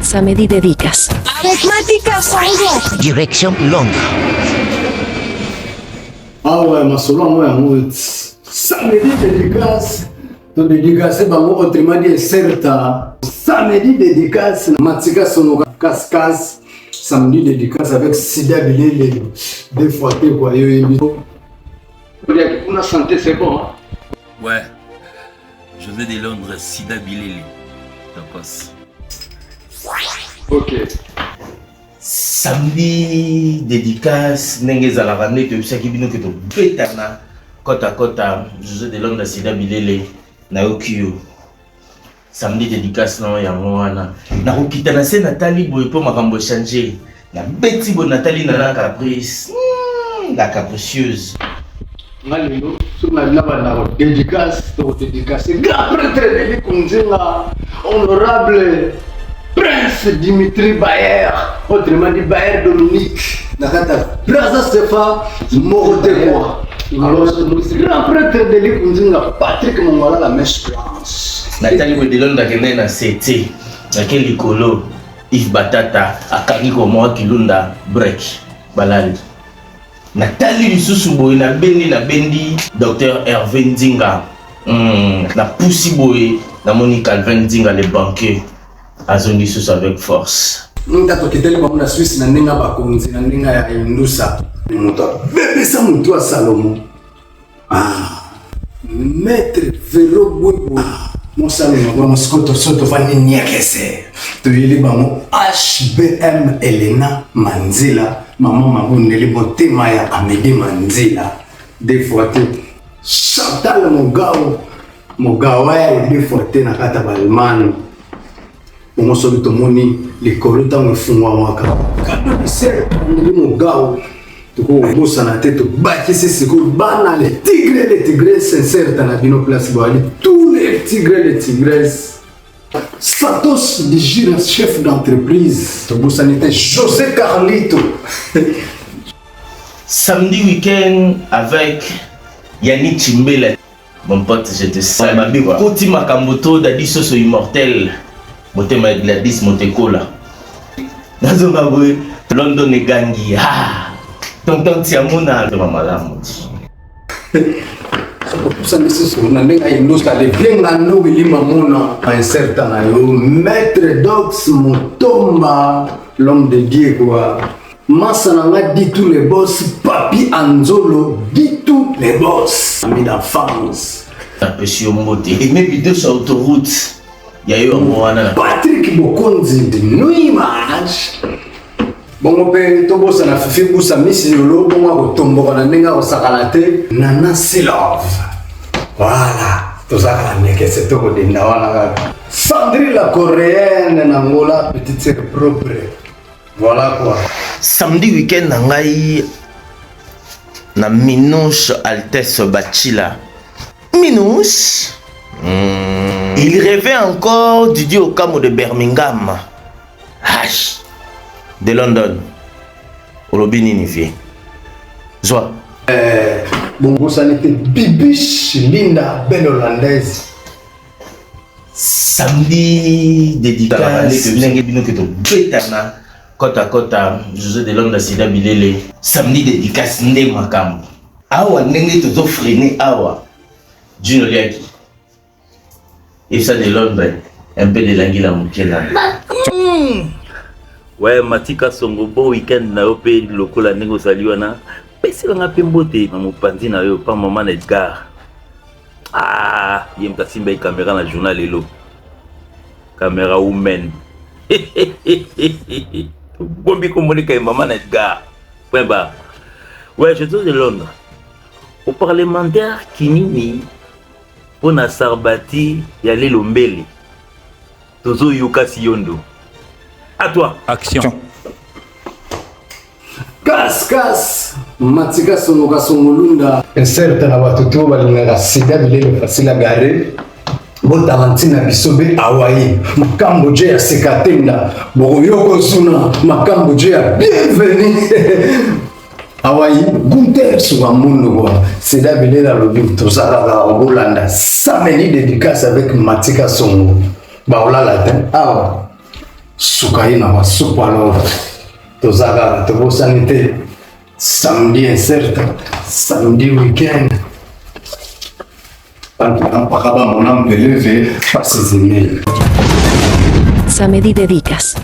Samedi Dédicace. Avec Matika Songo. Direction Londres. Ah ouais, ma solo moi amour. Samedi dédicace. To dédicace bango autrement dit certa. Samedi dédicace Matika Songo Cascas. Samedi dédicace avec Sida Bilele. Des fois t'es quoi yo. On a chanté c'est bon. Hein? Ouais. José de Londres, Sida Bilele. Tokos. Ok. Samedi dédicace ndenge za la ramener to bisaki bino ke to betana kota kota José de Londres Sida Bilele na okio. Samedi dédicace na ya mwana na kokita na se Nathalie boye po makambo changer na beti bo Nathalie na caprice la capricieuse Ngalelo sur la bana dédicace to dédicace grand prêtre de l'Ikunzinga honorable Prince Dimitri Bayer, autrement dit Bayer Dominique, Nakata, Braza Sefa, Morotewa. Alors, grand prêtre de l'Ikunzinga, Patrick Mongala, la messe blanche. Nathalie Wedelon d'Akene na CT, Nakel Likolo, Yves Batata, Akari Komoa Kilunda, Break, Balal. Nathalie Lisusu na bendi, Dr. Hervé Ndinga, na Poussi Boy, na Monique Calvin Ndinga, les banquiers. Azongi sous avec force. Nous avons quitté le Suisse, nous avons quitté le Indusa. Nous avons quitté Salomon. Ah, Maître Véro Bouébou. Mon Salomon, mon Scott Soto Fanny Niakese. Tu es le HBM Elena Manzila. Maman Mabundeli Botemaya Amédée Manzila. Des fois, Chantal Mogawa, des fois, tu n'as pas de on se dit tomoni les colons me font moi quand c'est mon gars tu vois bossa na tête bâti c'est cool banal les tigres sincères dans la bino place boali tous les tigresses Santos de Gira chef d'entreprise tu bossa n'était José Carlito. Samedi week-end avec Yannick Chimbela mon pote je te salue Koti Makamboto d'Adi Soso immortel. Motema Gladys Montecola. Nazonga boy London et Gangi. Ah. Tonton Tiamona de Mamalamu. Ça me dit on a des nos ça les bien là nous il mamona un certain maître Dox Motomba l'homme de Dieu quoi. Masananga dit tous les boss, Papi Anzolo dit tous les boss. Ami d'enfance. Un peu sur Moté. Et mes vidéos sur autoroute. Il y a eu un moment Patrick Bokonzi de Nuimage. Bon, on peut tomber sur la fifi pour sa mission. Bon, on va tomber dans la nenga au sakalate. Nana Silov. Voilà. Tout ça, c'est c'est tout de Nawana. Sandrine la coréenne, Nangola, petite sœur propre. Voilà quoi. Samedi week-end, Nangaï. Na Minouche Altesse Bachila. Minouche. Il rêvait encore du dieu au Camo de Birmingham. H. De London. Olobini Nivier. Zoa. Bongo, ça n'était Bibiche, Linda, belle hollandaise. Samedi dédicace. Betana. Kota Kota. José de Londres Sida Bilele. Samedi dédicace. Nde Makam. Awa, nenge toujours freiné. Awa. Juno Liaki. Et ça de Londres, un peu de l'anguille à Moukela. Ouais, Matika Songo, bon week-end, na opé, lokola nego saliwana. Pese nga pembote, na mopanzi na yo, pa maman Edgar. Ah, yem kasimba y caméra na journal elo. Caméra woman. Bombi komonika y maman Edgar. Point bas. Ouais, je suis de Londres. Au parlementaire Kinini. On a Sarbati, y a l'Elombeli. Tozo Yukasi Yondo. À toi. Action. Casse. Matika Songoka Songolunda. Un certain abatuto balinga Sida Bilele facile à garer. Botavantina bisobe Hawaii. Makambo je ya sekatenda. Boyoko suna. Makambo je ya bienvenue. Hawaii, Gunther Sugamundo, c'est d'abord la lobby, tout ça en Hollande. Samedi dédicace avec Matika Songo. Baola latin. Ah, suka ye na basupu alors toza kaka tobosani te samedi incerte samedi weekend mpaka bamona mpeleve pasizimeli Samedi Dedicas.